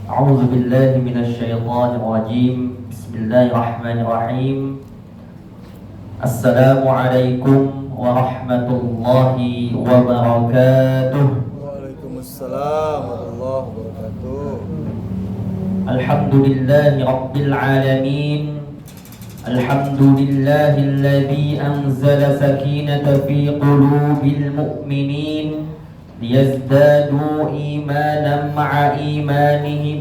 أعوذ بالله من الشيطان الرجيم. بسم الله الرحمن الرحيم. السلام عليكم ورحمة الله وبركاته. وعليكم السلام ورحمة الله وبركاته. الحمد لله رب العالمين. الحمد لله الذي أنزل سكينة في قلوب المؤمنين ليزدادوا إيمانا مع إيمانهم.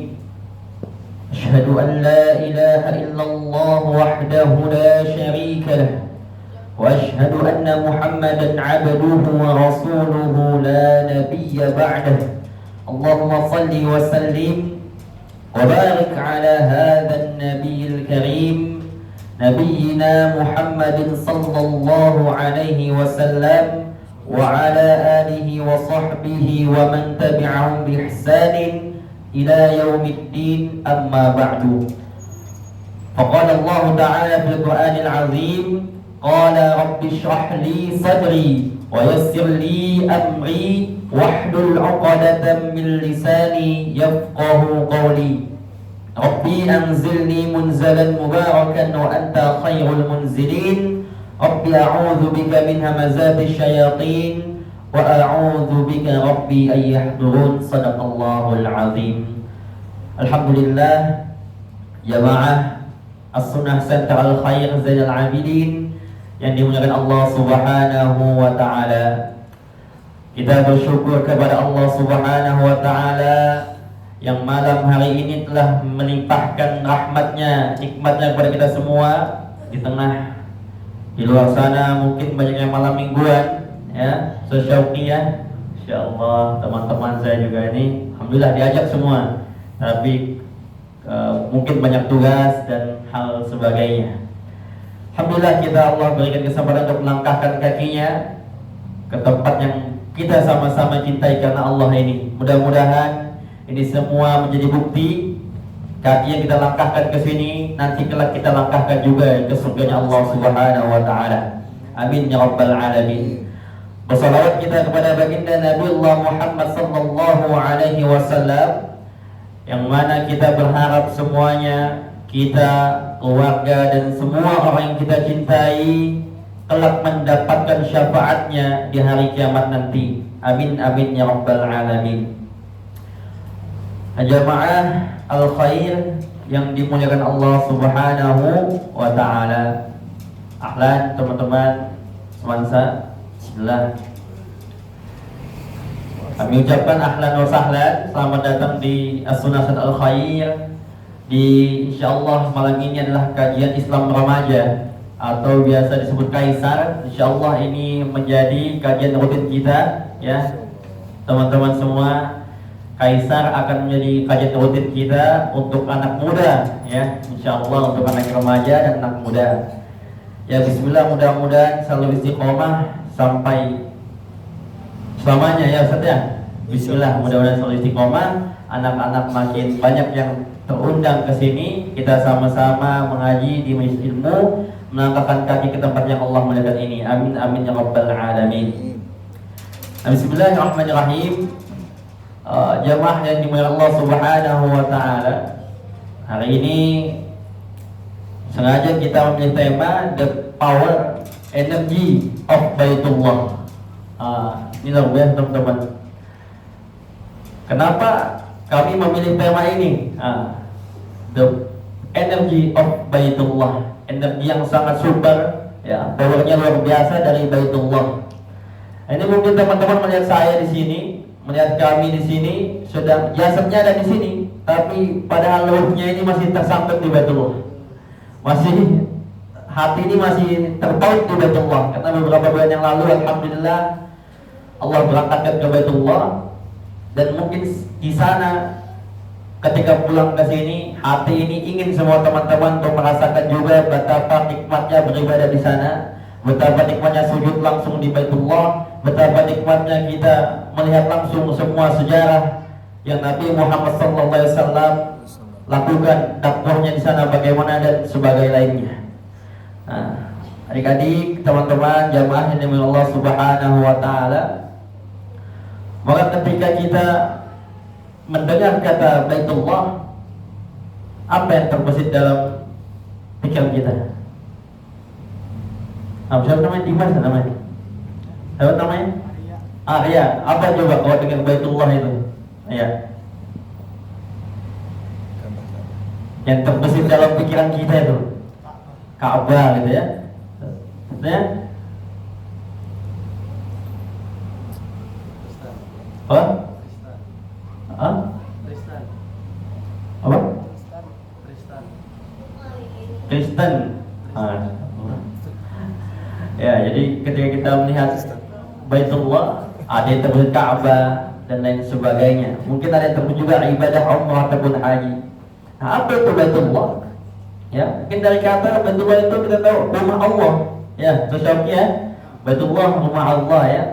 أشهد أن لا إله إلا الله وحده لا شريك له، وأشهد أن محمدا عبده ورسوله لا نبي بعده. اللهم صل وسلم وبارك على هذا النبي الكريم نبينا محمد صلى الله عليه وسلم وعلى آله وصحبه ومن تبعهم بإحسان إلى يوم الدين. أما بعد، فقال الله تعالى في القرآن العظيم: قال رب اشرح لي صدري ويسر لي أمري واحلل عقدة من لساني يفقه قولي. ربي أنزلني منزلا مباركا وأنت خير المنزلين. ربي أعوذ بك من همزات الشياطين وأعوذ بك ربي أن يحضرون. صدق الله العظيم. Alhamdulillah, jamaah As-Sunnah Center Al-Khair Zainal Abidin yang dimuliakan Allah Subhanahu wa Ta'ala. Kita bersyukur kepada Allah Subhanahu wa Ta'ala yang malam hari ini telah melimpahkan rahmatnya, nikmatnya kepada kita semua. Di luar sana mungkin banyak yang malam mingguan, ya, sesyauqiyah. Insyaallah teman-teman saya juga ini alhamdulillah diajak semua, tapi mungkin banyak tugas dan hal sebagainya. Alhamdulillah kita Allah berikan kesempatan untuk melangkahkan kakinya ke tempat yang kita sama-sama cintai karena Allah ini. Mudah-mudahan ini semua menjadi bukti kaki yang kita langkahkan ke sini nanti kelak kita langkahkan juga ke surganya Allah Subhanahu wa Ta'ala. Amin ya rabbal alamin. Bersalawat kita kepada baginda Nabiullah Muhammad sallallahu alaihi wasallam, yang mana kita berharap semuanya, kita, keluarga dan semua orang yang kita cintai kelak mendapatkan syafaatnya di hari kiamat nanti. Amin amin ya rabbal alamin. Jamaah Al-Khair yang dimuliakan Allah Subhanahu wa Ta'ala. Ahlan teman-teman semansa. Bismillah. Kami ucapkan ahlan wa sahlan, selamat datang di As-Sunnah Al-Khair. Insyaallah malam ini adalah kajian Islam Remaja atau biasa disebut Kaisar. Insyaallah ini menjadi kajian rutin kita, ya teman-teman semua. Kaisar akan menjadi kajian rutin kita untuk anak muda, ya insyaallah, untuk anak remaja dan anak muda. Ya bismillah, mudah-mudahan selalu istiqomah sampai selamanya ya Ustaz ya. Bismillah, mudah-mudahan selalu istiqomah. Anak-anak makin banyak yang terundang ke sini, kita sama-sama mengaji di majelis ilmu, melangkahkan kaki ke tempat yang Allah muliakan ini. Amin amin ya rabbal alamin. Bismillahirrahmanirrahim. Jamaah yang dimuliakan Allah Subhanahu wa Ta'ala, hari ini sengaja kita memilih tema The Power Energy of Baitullah. Ini luar biasa teman-teman. Kenapa kami memilih tema ini? The Energy of Baitullah, energi yang sangat super, ya, powernya luar biasa dari Baitullah. Ini mungkin teman-teman melihat saya di sini, melihat kami di sini, sudah jasadnya ada di sini, tapi padahal ruhnya ini masih tersangkut di Baitullah. Masih hati ini masih terpaut di Baitullah. Karena beberapa bulan yang lalu alhamdulillah Allah berangkatkan ke Baitullah, dan mungkin di sana ketika pulang ke sini hati ini ingin semua teman-teman untuk merasakan juga betapa nikmatnya beribadah di sana, betapa nikmatnya sujud langsung di Baitullah, betapa nikmatnya kita melihat langsung semua sejarah yang Nabi Muhammad SAW lakukan, dakwahnya di sana bagaimana dan sebagai lainnya. Adik-adik, teman-teman, jamaah yang dimuliakan Allah Subhanahu wa Ta'ala, maka ketika kita mendengar kata Baitullah, apa yang terbesit dalam pikiran kita? Siapa namanya? Dimas namanya? Siapa namanya? Arya. Apa coba kalau dengar Baitullah itu? Ya. Yang terbesit dalam pikiran kita itu Ka'bah gitu ya. Maksudnya apa? Apa? Kristen. Ya, jadi ketika kita melihat Baitullah, ada yang terbesit Ka'bah dan lain sebagainya. Mungkin ada yang terbesit juga ibadah umrah ataupun haji. Nah, apa itu Baitullah? Ya, mungkin dari kata Baitullah itu kita tahu rumah Allah. Ya, sosoknya Baitullah rumah Allah ya.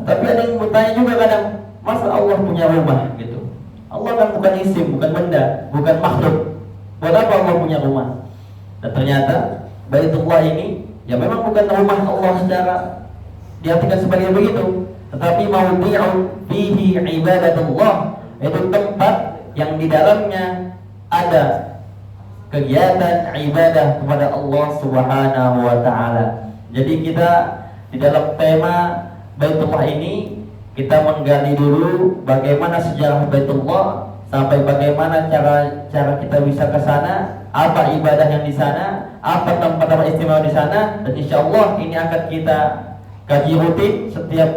Tapi ada yang bertanya juga kadang, masa Allah punya rumah gitu? Allah kan bukan isim, bukan benda, bukan makhluk. Buat apa Allah punya rumah? Dan ternyata Baitullah ini ya memang bukan rumah Allah secara diartikan sebagai begitu, tetapi maudhi'u fihi ibadatullah, itu tempat yang di dalamnya ada kegiatan ibadah kepada Allah Subhanahu wa taala. Jadi kita di dalam tema Baitullah ini kita menggali dulu bagaimana sejarah Baitullah, sampai bagaimana cara kita bisa ke sana, apa ibadah yang di sana, apa tempat-tempat istimewa di sana, dan insya Allah ini akan kita kaji rutin setiap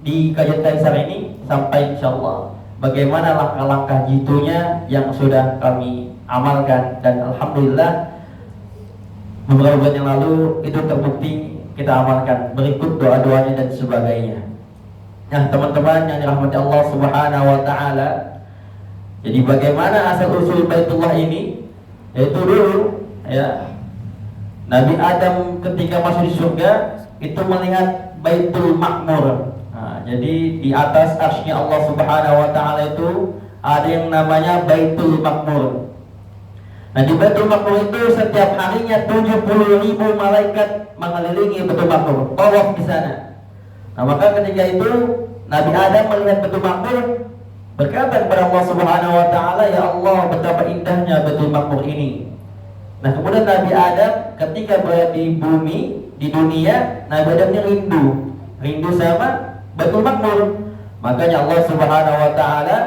di kajian kaisar ini sampai insya Allah bagaimana langkah-langkah jitunya yang sudah kami amalkan, dan alhamdulillah beberapa bulan yang lalu itu terbukti kita amalkan berikut doa-doanya dan sebagainya. Nah teman-teman yang dirahmati Allah Subhanahu wa taala, jadi bagaimana asal usul Baitullah ini? Yaitu dulu ya, Nabi Adam ketika masuk di surga itu melihat Baitul Ma'mur. Nah, jadi di atas arsy Allah Subhanahu wa taala itu ada yang namanya Baitul Ma'mur. Nah di Baitul Ma'mur itu setiap harinya 70.000 malaikat mengelilingi Baitul Ma'mur, tawaf di sana. Nah maka ketika itu Nabi Adam melihat Baitul Ma'mur, berkata kepada Allah Subhanahu wa taala, ya Allah, betapa indahnya Baitul Ma'mur ini. Nah kemudian Nabi Adam ketika berada di bumi, di dunia, Nabi Adamnya rindu sama Baitul Ma'mur. Makanya Allah Subhanahu wa taala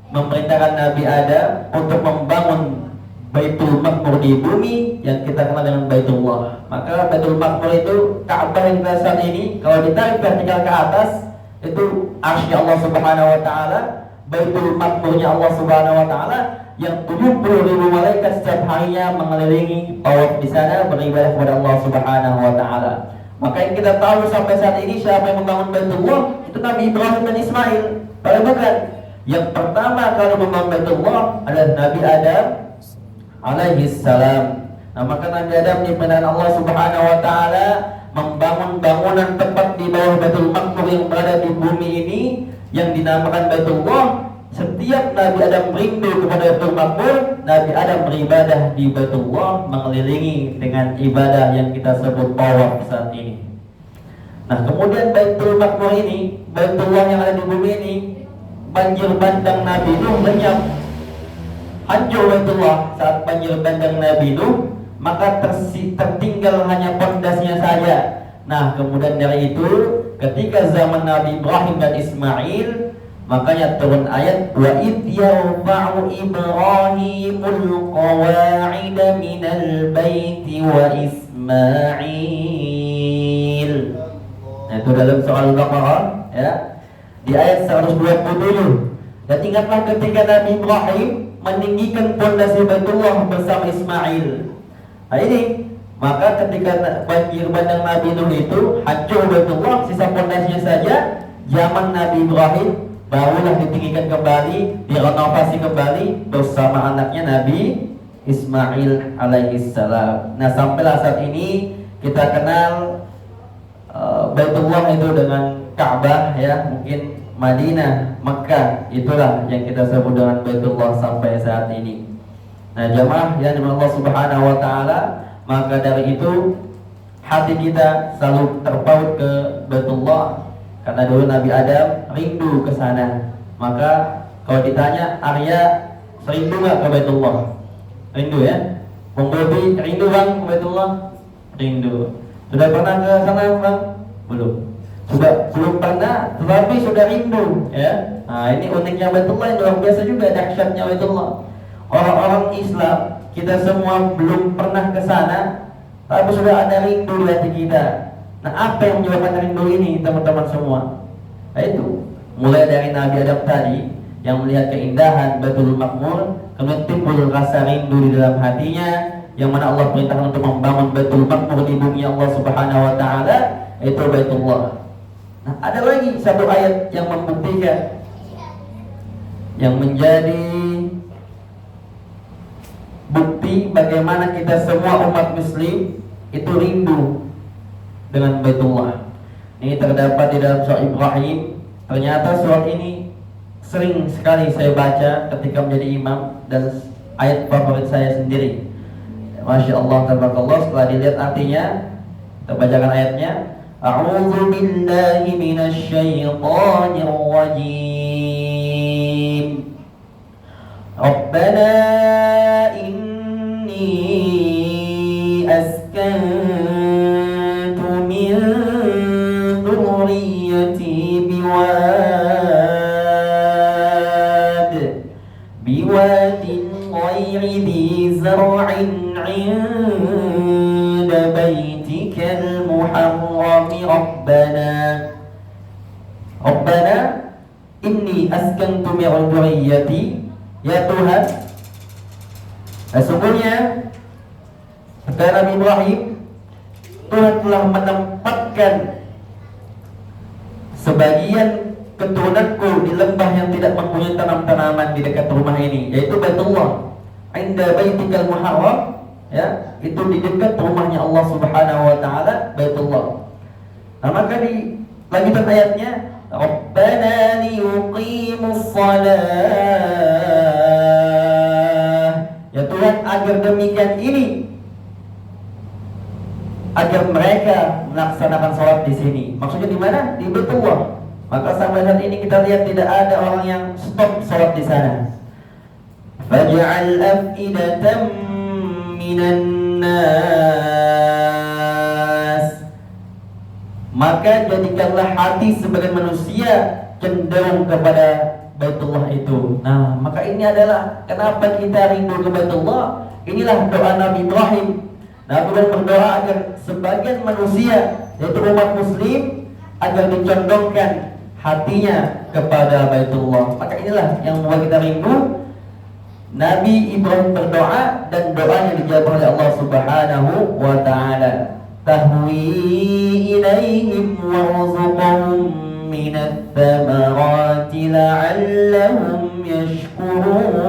memerintahkan Nabi Adam untuk membangun Baitul Ma'mur di bumi yang kita kenal dengan Baitullah. Maka Baitul Ma'mur itu Ka'bah yang kita saat ini, kalau ditarik vertikal ke atas itu arsy Allah Subhanahu wa taala, Baitul Ma'murnya Allah Subhanahu wa taala yang 70.000 malaikat setiap harinya mengelilingi tawaf di sana beribadah kepada Allah Subhanahu wa taala. Maka yang kita tahu sampai saat ini siapa yang membangun Baitullah itu Nabi Ibrahim dan Ismail. Padahal bukan. Yang pertama kali membangun Baitullah adalah Nabi Adam alaihi salam. Nah, maka Nabi Adam diperintahkan Allah Subhanahu wa taala membangun bangunan tempat di bawah Baitul Ma'mur yang berada di bumi ini yang dinamakan Baitullah. Setiap Nabi Adam rindu kepada Baitul Ma'mur, Nabi Adam beribadah di Baitullah, mengelilingi dengan ibadah yang kita sebut tawaf saat ini. Nah, kemudian Baitul Ma'mur ini, Baitullah yang ada di bumi ini, banjir bandang Nabi Nuh lenyap. Hancur Baitullah saat banjir bandang Nabi Nuh, maka tertinggal hanya pondasinya saja. Nah, kemudian dari itu ketika zaman Nabi Ibrahim dan Ismail, makanya turun ayat wa id yarfa'u Ibrahimul qawa'ida minal baiti wa Ismail. Nah, itu dalam surah Al-Baqarah ya, di ayat 127. Dan ingatlah ketika Nabi Ibrahim meninggikan pondasi Baitullah bersama Ismail. Nah ini, maka ketika banjir bandang Nabi Nuh itu hancur Baitullah, sisa pondasinya saja. Zaman Nabi Ibrahim barulah ditinggikan kembali, direnovasi kembali bersama anaknya Nabi Ismail alaihissalam. Nah sampailah saat ini kita kenal Baitullah itu dengan Ka'bah ya, mungkin Madinah, Makkah, itulah yang kita sebut dengan Baitullah sampai saat ini. Nah jamaah yang dimana Allah Subhanahu wa taala, maka dari itu hati kita selalu terpaut ke Baitullah karena dulu Nabi Adam rindu ke sana. Maka Kalau ditanya Arya rindu nggak ke Baitullah? Rindu ya. Bang Bobi rindu bang ke Baitullah? Rindu. Sudah pernah ke sana bang? Belum. Sudah belum pernah, tetapi sudah rindu ya. Nah ini uniknya Baitullah, yang luar biasa juga dahsyatnya Baitullah. Orang-orang Islam kita semua belum pernah ke sana, tapi sudah ada rindu di hati kita. Nah apa yang menyebabkan rindu ini teman-teman semua? Nah itu mulai dari Nabi Adam tadi yang melihat keindahan Baitul Maqmur, kemudian timbul rasa rindu di dalam hatinya, yang mana Allah perintahkan untuk membangun Baitul Maqmur di bumi Allah Subhanahu wa taala, yaitu Baitullah. Nah, ada lagi satu ayat yang membuktikan, yang menjadi bukti bagaimana kita semua umat muslim itu rindu dengan Baitullah. Ini terdapat di dalam surah Ibrahim. Ternyata surat ini sering sekali saya baca ketika menjadi imam dan ayat favorit saya sendiri. Masya Allah, tabarakallah. Setelah dilihat artinya, kita bacakan ayatnya. A'udzu billahi minasy syaithanir rajim. Rabbana inni askantu min dhurriyyati biwadin ghairi dhi zar'in 'inda baitikal muharram Rabbana inni askantu min dhurriyyati, ya Tuhan, sesungguhnya kata Nabi Ibrahim, Tuhan telah menempatkan sebagian keturunanku di lembah yang tidak mempunyai tanam-tanaman di dekat rumah ini, yaitu Baitullah, inda baitikal muharram, ya, itu di dekat rumahnya Allah Subhanahu wa taala, Baitullah. Nah, maka di lanjutan ayatnya, Rabbana liyuqimus shalah, ya Tuhan, agar demikian ini, agar mereka melaksanakan sholat di sini. Maksudnya di mana? Di Baitullah. Maka sampai saat ini kita lihat tidak ada orang yang stop sholat di sana. Faj'al af'idatan minan nas, maka jadikanlah hati sebagian manusia cenderung kepada Baitullah itu. Nah, maka ini adalah kenapa kita rindu ke Baitullah. Inilah doa Nabi Ibrahim. Nabi Ibrahim berdoa agar sebagian manusia, yaitu umat muslim, agar dicondongkan hatinya kepada Baitullah. Maka inilah yang membuat kita rindu. Nabi Ibrahim berdoa dan doanya dijawab oleh Allah Subhanahu wa taala. Tahwi ilaihim warzuqhum minat thamarati la'allahum yashkurun.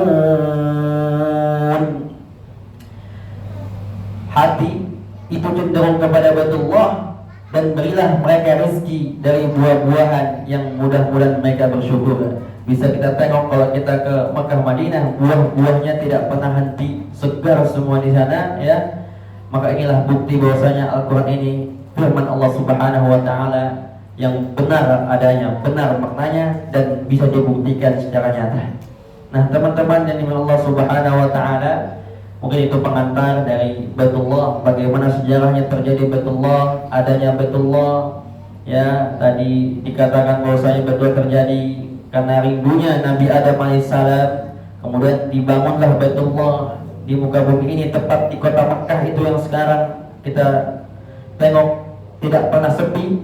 Hati itu cenderung kepada Baitullah, dan berilah mereka rezeki dari buah-buahan yang mudah-mudahan mereka bersyukur. Bisa kita tengok kalau kita ke Makkah Madinah, buah-buahnya tidak pernah henti, segar semua di sana, ya. Maka inilah bukti bahwasanya Al-Quran ini firman Allah Subhanahu wa taala yang benar adanya, benar maknanya, dan bisa dibuktikan secara nyata. Nah, teman-teman yang dimiliki Allah Subhanahu wa taala, mungkin itu pengantar dari Baitullah, bagaimana sejarahnya terjadi Baitullah, adanya Baitullah. Ya, tadi dikatakan bahwasanya Baitullah terjadi karena rindunya Nabi Adam alaihissalam. Kemudian dibangunlah Baitullah di muka bumi ini, tepat di kota Makkah itu yang sekarang kita tengok tidak pernah sepi,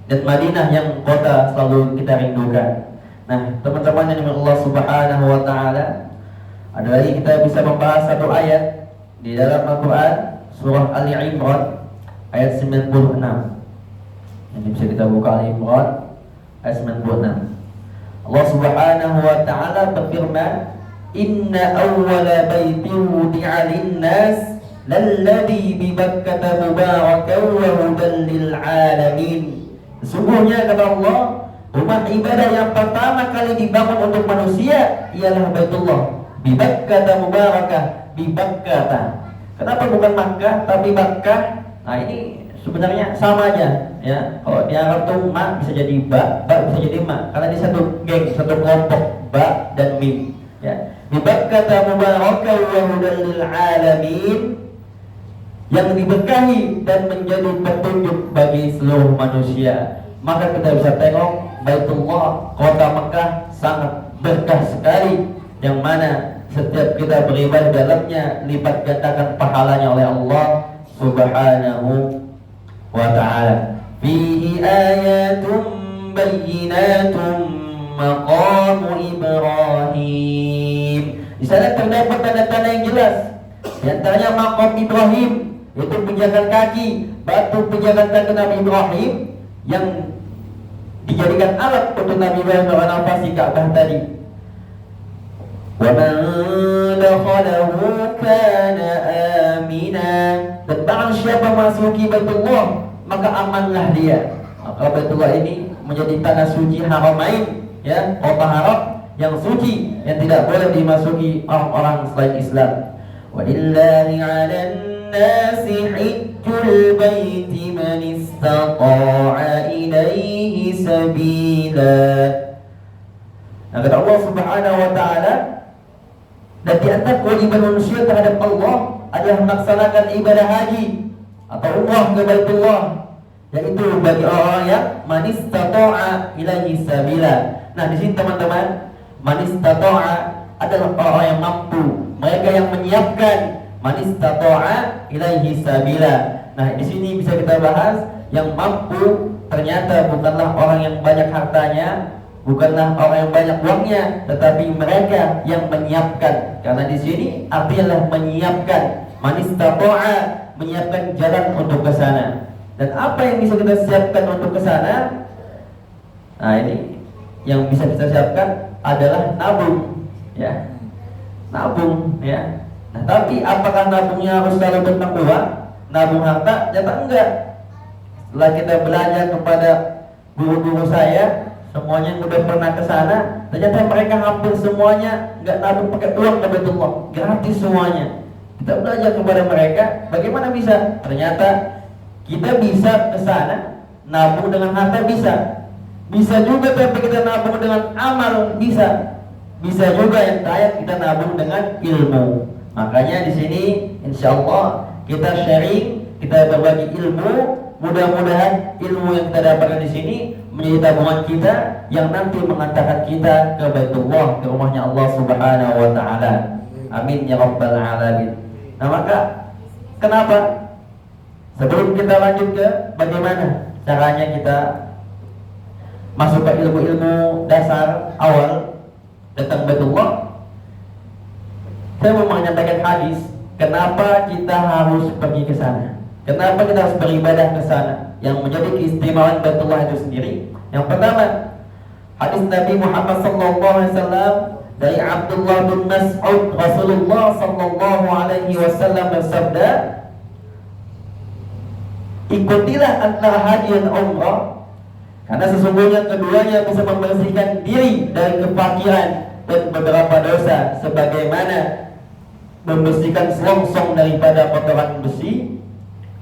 dan Madinah yang kota selalu kita rindukan. Nah, teman-teman yang dimiliki Allah Subhanahu wa taala, ada lagi kita bisa membahas satu ayat di dalam Al-Quran, surah Ali Imran ayat 96. Ini bisa kita buka Ali Imran ayat 96. Allah Subhanahu wa taala berfirman, "Inna awwala baitin wudi'a lin-nas lalladzi bi Bakkah mubarakan wa hudan lil alamin." Sesungguhnya kata Allah, rumah ibadah yang pertama kali dibangun untuk manusia ialah Baitullah. Bi Bakkah mubarakah, bi Bakkah. Kenapa bukan Makkah tapi Bakkah? Nah, ini sebenarnya sama aja, ya. Kalau di Arab tuh ma bisa jadi ba bisa jadi ma, karena di satu geng, satu kelompok ba dan dan mim. Ya, di Bakkah mubarakan wa hudan lil alamin, yang diberkahi dan menjadi petunjuk bagi seluruh manusia. Maka kita bisa tengok Baitullah, kota Mekah sangat berkah sekali, yang mana setiap kita beribadah dalamnya lipat gandakan pahalanya oleh Allah Subhanahu wa ta'ala. Fihi ayatun bayyinatun maqamu Ibrahim. Di sana terdapat tanda-tanda yang jelas. Di antaranya maqam Ibrahim, yaitu pijakan kaki, batu pijakan kaki Nabi Ibrahim yang dijadikan alat untuk Nabi Ibrahim menafasi Ka'bah tadi. Wa man dakhalahu kana amina. Dan barang siapa masuki Baitullah, maka amanlah dia. Maka Baitullah ini menjadi tanah suci haramain, ya, kota haram yang suci, yang tidak boleh dimasuki orang-orang selain Islam. Walillahi 'alan nasi hajjul baiti man istata'a ilaihi sabila. Nah, kata Allah Subhanahu wa ta'ala, dan di antara kewajiban manusia terhadap Allah adalah melaksanakan ibadah haji atau umrah ke Baitullah, yaitu bagi orang yang man istata'a ilaihi sabila. Nah, di sini teman-teman, man istata'a adalah orang yang mampu, mereka yang menyiapkan. Man istata'a ilaihi sabila. Nah, di sini bisa kita bahas yang mampu ternyata bukanlah orang yang banyak hartanya, bukanlah orang yang banyak uangnya, tetapi mereka yang menyiapkan. Karena di sini artinya menyiapkan. Man istata'a, menyiapkan jalan untuk ke sana. Dan apa yang bisa kita siapkan untuk ke sana? Nah, ini yang bisa kita siapkan adalah nabung, ya. Nabung, ya. Nah, tapi apakah nabungnya harus selalu tentang uang? Nabung harta? Ternyata enggak. Setelah kita belajar kepada guru-guru saya, semuanya yang udah pernah ke sana, ternyata mereka hampir semuanya enggak nabung pakai uang ke Baitullah, gratis semuanya. Kita belajar kepada mereka, bagaimana bisa? Ternyata kita bisa ke sana nabung dengan harta, bisa. Bisa juga tapi kita nabung dengan amal, bisa. Bisa juga yang terakhir kita nabung dengan ilmu. Makanya di sini insya Allah kita sharing, kita berbagi ilmu. Mudah-mudahan ilmu yang kita dapatkan di sini menjadi tabungan kita yang nanti mengantarkan kita ke Baitullah, ke rumahnya Allah Subhanahu wa ta'ala. Amin ya rabbal alamin. Nah, maka kenapa? Sebelum kita lanjut ke bagaimana caranya kita masuk ke ilmu-ilmu dasar awal tentang Baitullah, saya mau menyampaikan hadis. Kenapa kita harus pergi ke sana? Kenapa kita harus beribadah ke sana? Yang menjadi keistimewaan Baitullah itu sendiri. Yang pertama, hadis Nabi Muhammad SAW dari Abdullah bin Mas'ud, Rasulullah SAW bersabda, ikutilah antara haji dan umrah, karena sesungguhnya keduanya bisa membersihkan diri dari kefakiran dan beberapa dosa, sebagaimana membersihkan selongsong daripada kotoran besi,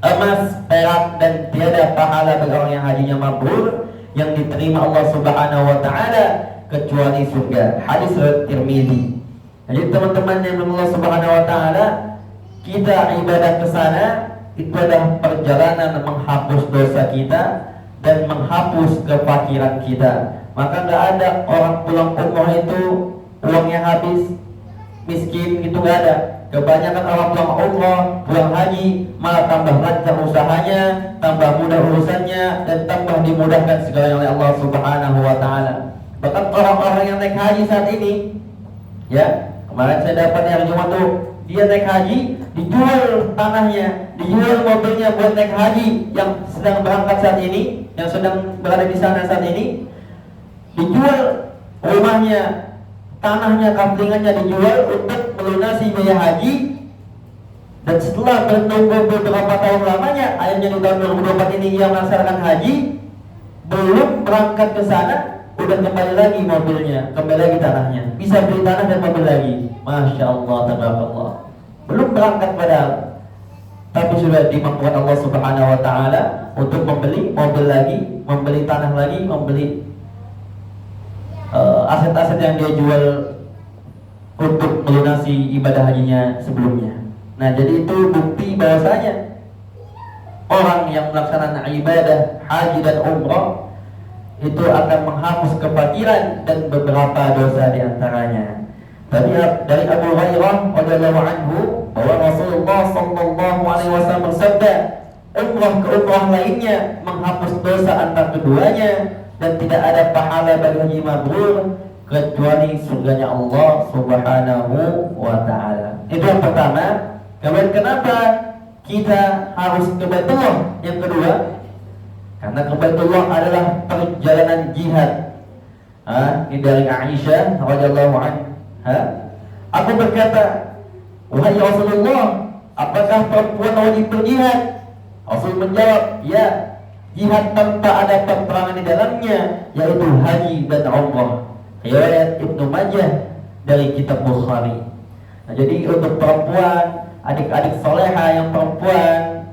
emas, perak, dan tiada pahala bagi orang yang hajinya mabrur yang diterima Allah Subhanahu wa ta'ala kecuali surga. Hadis riwayat Tirmizi. Jadi teman-teman yang Allah Subhanahu wa ta'ala, kita ibadah ke sana itu adalah perjalanan menghapus dosa kita dan menghapus kefakiran kita. Maka nggak ada orang pulang umroh itu uangnya habis, miskin, itu nggak ada. Kebanyakan orang pulang umroh, pulang haji malah tambah lancar usahanya, tambah mudah urusannya, dan tambah dimudahkan segalanya oleh Allah Subhanahu wa ta'ala. Bahkan orang-orang yang naik haji saat ini, ya, kemarin saya dapat yang Jumat tuh, dia naik haji, dijual tanahnya, dijual mobilnya buat naik haji yang sedang berangkat saat ini, yang sedang berada di sana saat ini, dijual rumahnya, tanahnya, kamplingannya dijual untuk melunasi biaya haji. Dan setelah menunggu beberapa tahun lamanya, akhirnya di tahun 2024 ini ia melaksanakan haji, belum berangkat ke sana, udah kembali lagi mobilnya, kembali lagi tanahnya, bisa beli tanah dan mobil lagi. Masya Allah, tabarakallah. Belum berangkat padahal, tapi sudah dimampukan Allah Subhanahu wa ta'ala untuk membeli mobil lagi, membeli tanah lagi, membeli aset-aset yang dia jual untuk melunasi ibadah hajinya sebelumnya. Nah, jadi itu bukti bahwasanya orang yang melaksanakan ibadah haji dan umrah itu akan menghapus kefakiran dan beberapa dosa diantaranya. Tadi dari Abu Hurairah radhiyallahu anhu bahwa Rasulullah sallallahu alaihi wasallam bersabda, umrah ke umrah lainnya menghapus dosa antar keduanya dan tidak ada pahala bagi haji mabrur kecuali surganya Allah Subhanahu wa taala. Itu yang pertama. Kemudian kenapa kita harus ke Baitullah? Yang kedua, karena ke Baitullah adalah perjalanan jihad. Ini dari Aisyah radhiyallahu anha. Aku berkata, wahai Rasulullah, apakah perempuan wajib berjihad? Rasul menjawab, ya, jihad tanpa ada peperangan di dalamnya, yaitu haji dan umrah. Riwayat Ibnu Majah dari kitab Bukhari. Nah, jadi untuk perempuan, adik-adik soleha yang perempuan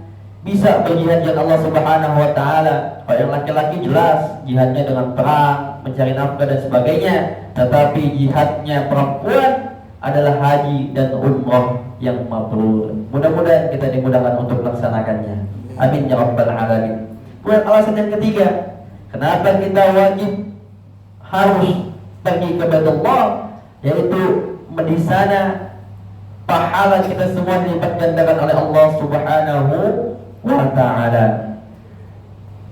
bisa berjihad dengan Allah Subhanahu wa taala. Kalau yang laki-laki jelas jihadnya dengan perang, mencari nafkah dan sebagainya. Tetapi jihadnya perempuan adalah haji dan umrah yang mabrur. Mudah-mudahan kita dimudahkan untuk melaksanakannya. Amin ya rabbal alamin. Kemudian alasan yang ketiga, kenapa kita wajib harus pergi ke Baitullah, yaitu di sana pahala kita semua dilipat gandakan oleh Allah Subhanahu wa taala.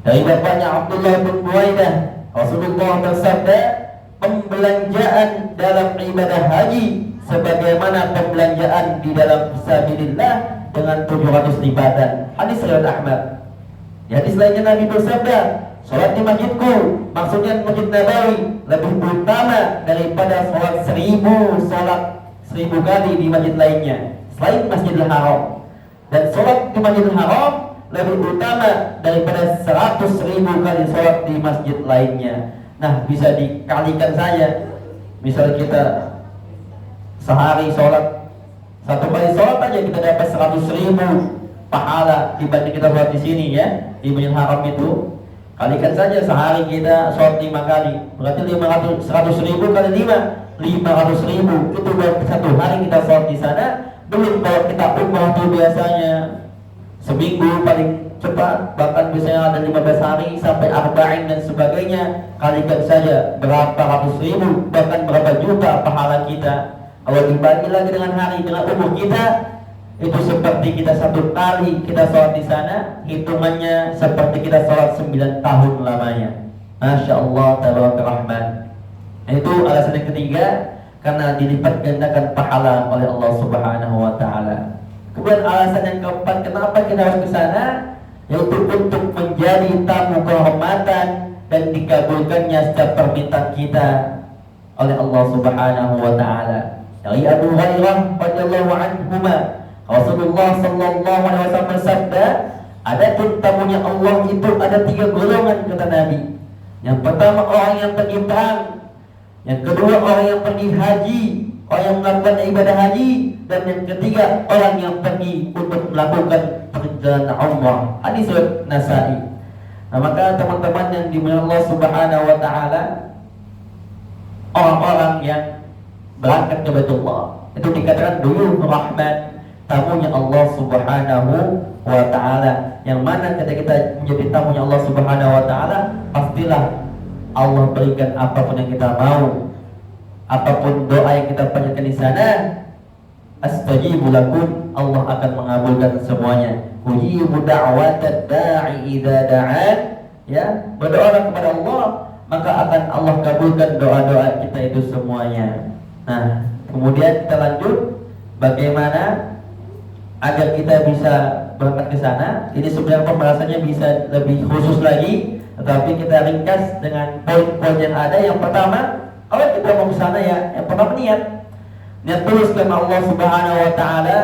Dari bapaknya Abdullah bin Buaidah, Rasulullah bersabda, pembelanjaan dalam ibadah haji sebagaimana pembelanjaan di dalam fisabilillah dengan 700 lipatan. Hadis riwayat Ahmad. Di hadis lainnya Nabi bersabda, salat di masjidku, maksudnya Masjid Nabawi, lebih utama daripada salat 1000 kali di masjid lainnya selain Masjidil Haram. Dan salat di Masjidil Haram lebih utama daripada 100.000 kali salat di masjid lainnya. Nah, bisa dikalikan saja. Misal kita sehari salat, satu kali salat aja kita dapat 100.000 pahala dibanding kita salat di sini ya, di Masjidil Haram itu. Kalikan saja sehari kita sholat 5 kali, berarti 100.000 kali 5, 500.000. Itu buat satu hari kita sholat di sana. Belum kalau kita umrah tuh biasanya seminggu paling cepat, bahkan biasanya ada 15 hari sampai arba'in dan sebagainya. Kalikan saja berapa ratus ribu, bahkan berapa juta pahala kita. Kalau dibagi lagi dengan hari, dengan umur kita, itu seperti kita satu kali kita sholat di sana, hitungannya seperti kita sholat 9 tahun lamanya. Masya Allah, tabaraka rahman. Itu alasan yang ketiga, karena dilipat gandakan pahala oleh Allah Subhanahu wa taala. Kemudian alasan yang keempat, kenapa kita harus ke sana? Yaitu untuk menjadi tamu kehormatan dan dikabulkannya setiap permintaan kita oleh Allah Subhanahu wa taala. Dari Abu Hurairah radhiyallahu anhu, Rasulullah sallallahu alaihi wasallam bersabda, ada tamunya Allah itu ada 3 golongan kata Nabi. Yang pertama orang yang pergi perang, yang kedua orang yang pergi haji, orang yang melakukan ibadah haji, dan yang ketiga orang yang pergi untuk melakukan perjalanan umrah. Hadis riwayat Nasa'i. Nah, maka teman-teman yang dimuliakan Allah Subhanahu wa taala, orang-orang yang berangkat ke Baitullah itu dikatakan duyuf rahman, tamunya Allah Subhanahu wa taala. Yang mana ketika kita menjadi tamunya Allah Subhanahu wa taala, pastilah Allah berikan apapun yang kita mau. Apapun doa yang kita panjatkan di sana, astajibu lakum, Allah akan mengabulkan semuanya. Ujibu da'watad da'i idza da'an, ya, berdoa kepada Allah, maka akan Allah kabulkan doa-doa kita itu semuanya. Nah, kemudian kita lanjut bagaimana agar kita bisa berangkat ke sana. Ini sebenarnya pembahasannya bisa lebih khusus lagi, tetapi kita ringkas dengan poin-poin yang ada. Yang pertama, kalau kita mau ke sana ya, yang pertama niat tulus karena Allah Subhanahu wa taala,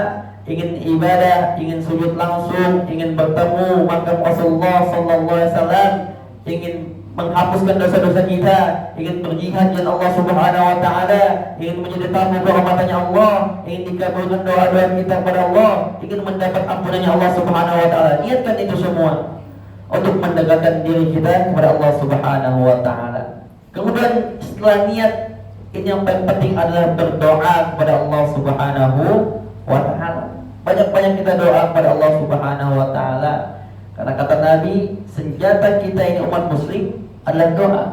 ingin ibadah, ingin sujud langsung, ingin bertemu makam Rasulullah sallallahu alaihi wasallam, ingin menghapuskan dosa-dosa kita, ingin berjihad dengan Allah Subhanahu wa taala, ingin menjadi tamu kehormatannya Allah, ingin dikabulkan doa-doa kita kepada Allah, ingin mendapat ampunannya Allah Subhanahu wa taala. Niatkan itu semua untuk mendekatkan diri kita kepada Allah Subhanahu wa taala. Kemudian setelah niat ini yang paling penting adalah berdoa kepada Allah Subhanahu wa Ta'ala. Banyak-banyak kita doa kepada Allah Subhanahu wa Ta'ala, karena kata Nabi, senjata kita ini umat muslim adalah doa.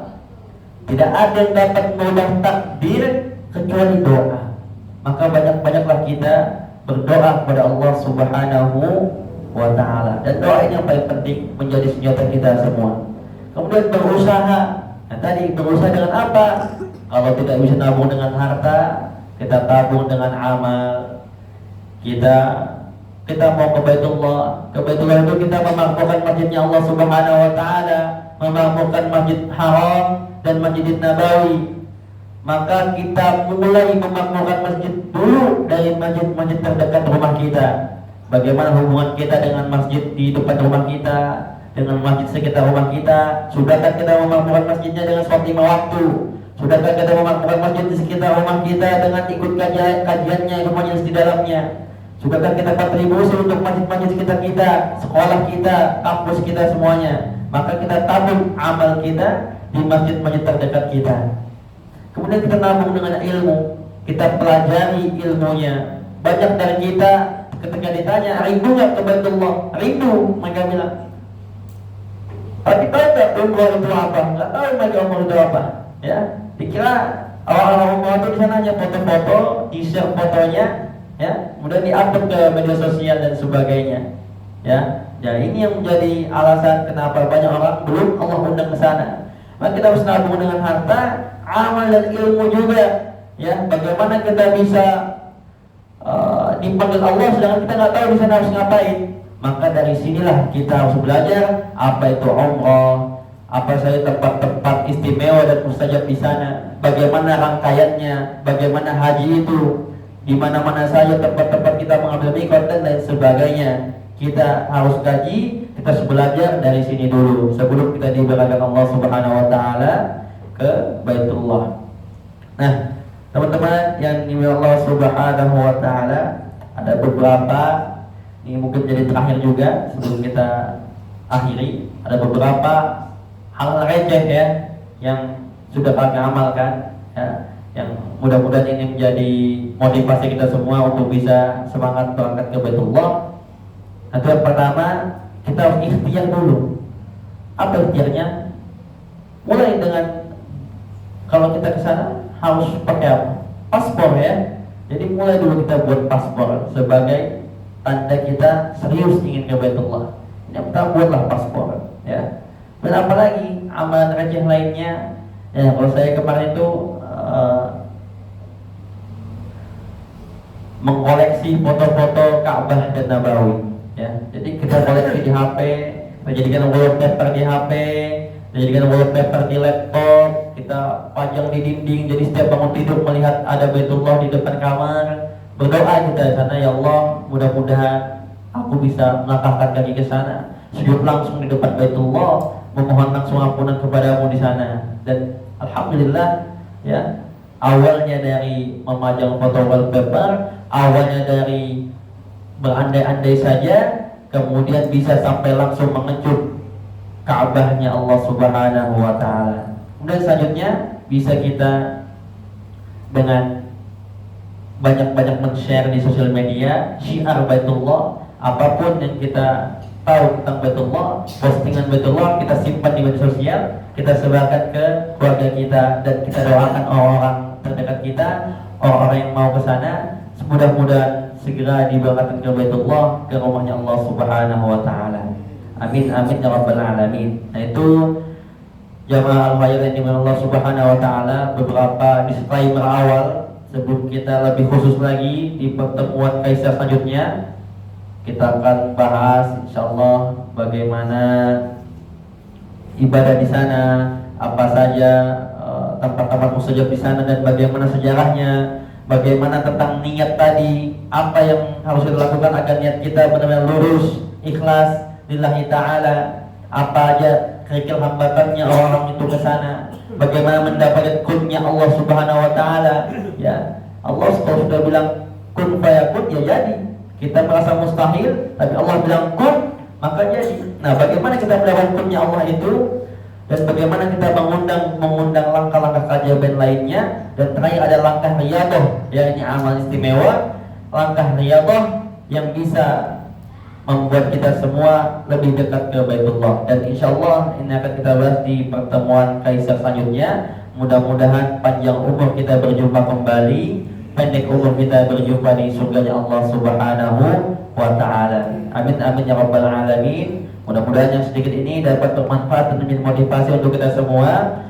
Tidak ada yang dapat mengubah takdir kecuali doa. Maka banyak-banyaklah kita berdoa kepada Allah Subhanahu wa Ta'ala. Dan doa ini yang paling penting, menjadi senjata kita semua. Kemudian berusaha. Nah, tadi berusaha dengan apa? Kalau tidak bisa nabung dengan harta, kita tabung dengan amal. Kita mau ke Baitullah. Ke Baitullah itu kita memakmurkan masjidnya Allah Subhanahu wa Ta'ala, memakmurkan Masjid Haram dan Masjid Nabawi. Maka kita mulai memakmurkan masjid dulu dari masjid-masjid terdekat rumah kita. Bagaimana hubungan kita dengan masjid di depan rumah kita, dengan masjid sekitar rumah kita? Sudahkah kita memakmurkan masjidnya dengan sholat 5 waktu? Sudahkah kita memakmurkan masjid di sekitar rumah kita dengan ikut kajiannya, ikut majelis di dalamnya? Sudahkah kita kontribusi untuk masjid-masjid sekitar kita, sekolah kita, kampus kita semuanya? Maka kita tabung amal kita di masjid-masjid terdekat kita. Kemudian kita nabung dengan ilmu, kita pelajari ilmunya. Banyak dari kita ketika ditanya, rindu nggak ke Baitullah? Rindu, mereka bilang. Tapi tahu nggak umroh itu apa? Nggak tahu mereka umroh itu apa. Ya, dikira orang-orang umroh itu di sana hanya foto-foto, di-share fotonya, ya, kemudian di-upload ke media sosial dan sebagainya. Ya, ini yang menjadi alasan kenapa banyak orang belum Allah undang ke sana. Maka kita harus nabung dengan harta, amal dan ilmu juga. Ya, bagaimana kita bisa dipanggil Allah sedangkan kita nggak tahu di sana harus ngapain. Maka dari sinilah kita harus belajar apa itu umrah, apa saja tempat-tempat istimewa dan mustajab di sana, bagaimana rangkaiannya, bagaimana haji itu, di mana-mana saja tempat-tempat kita mengambil mikot dan lain sebagainya. Kita harus kaji, kita harus belajar dari sini dulu sebelum kita diberangkatkan Allah Subhanahu wa Ta'ala ke Baitullah. Nah, teman-teman yang dimiliki Allah Subhanahu wa Ta'ala, ada beberapa, ini mungkin jadi terakhir juga sebelum kita akhiri, ada beberapa hal receh ya yang sudah kami amalkan, ya, yang mudah-mudahan ini menjadi motivasi kita semua untuk bisa semangat berangkat ke Baitullah. Nah, yang pertama, kita harus ikhtiar dulu. Apa ikhtiarnya? Mulai dengan, kalau kita ke sana harus pakai apa? Paspor ya. Jadi mulai dulu kita buat paspor sebagai tanda kita serius ingin ke Baitullah. Yang pertama, buatlah paspor ya. Dan apalagi amalan receh lainnya, ya, kalau saya kemarin itu mengkoleksi foto-foto Ka'bah dan Nabawi. Ya, jadi kita koleksi di HP, kita jadikan wallpaper di HP, kita jadikan wallpaper di laptop, kita pajang di dinding. Jadi setiap bangun tidur melihat ada Baitullah di depan kamar, berdoa kita di sana, ya Allah, mudah-mudahan aku bisa melangkahkan kaki ke sana, sujud langsung di depan Baitullah, memohon langsung ampunan kepadamu di sana. Dan alhamdulillah, ya, awalnya dari memajang foto wallpaper, awalnya dari berandai-andai saja, kemudian bisa sampai langsung mengecup Ka'bahnya Allah Subhanahu wa Ta'ala. Kemudian selanjutnya bisa kita dengan banyak-banyak men-share di sosial media syiar Baitullah. Apapun yang kita tahu tentang Baitullah, postingan Baitullah kita simpan di media sosial, kita sebarkan ke keluarga kita, dan kita doakan orang-orang terdekat kita, orang-orang yang mau ke sana, mudah-mudahan segera diberangkatkan ke Baitullah, ke rumahnya Allah Subhanahu wa Ta'ala. Amin amin ya rabbal alamin. Nah, itu jamaah al-khair yang dimiliki Allah Subhanahu wa Ta'ala, beberapa disclaimer awal sebelum kita lebih khusus lagi di pertemuan Kaisar selanjutnya. Kita akan bahas insyaallah bagaimana ibadah di sana, apa saja tempat-tempat mustajab di sana, dan bagaimana sejarahnya. Bagaimana tentang niat tadi, apa yang harus kita lakukan agar niat kita benar-benar lurus, ikhlas, lillahi ta'ala. Apa aja kerikil hambatannya orang itu ke sana. Bagaimana mendapatkan kunnya Allah Subhanahu wa Ta'ala. Ya, Allah sudah bilang kun fayakun, ya jadi. Kita merasa mustahil, tapi Allah bilang kun, maka jadi. Nah, bagaimana kita mendapatkan kunnya Allah itu? dan bagaimana kita mengundang langkah-langkah keajaiban lainnya. Dan terakhir ada langkah riyadhah, yakni amal istimewa, langkah riyadhah yang bisa membuat kita semua lebih dekat ke Baitullah. Dan insyaallah ini akan kita bahas di pertemuan Kaisar selanjutnya. Mudah-mudahan panjang umur kita berjumpa kembali, pendek umur kita berjumpa di surganya Allah Subhanahu wa ta'ala. Amin amin ya rabbal alamin. Mudah-mudahan yang sedikit ini dapat bermanfaat dan menjadi motivasi untuk kita semua.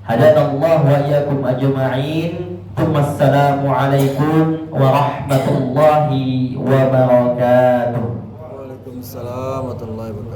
Hadanallahu wa iyyakum ajma'in. Assalamu alaikum warahmatullahi wabarakatuh. Waalaikumsalam warahmatullahi wabarakatuh.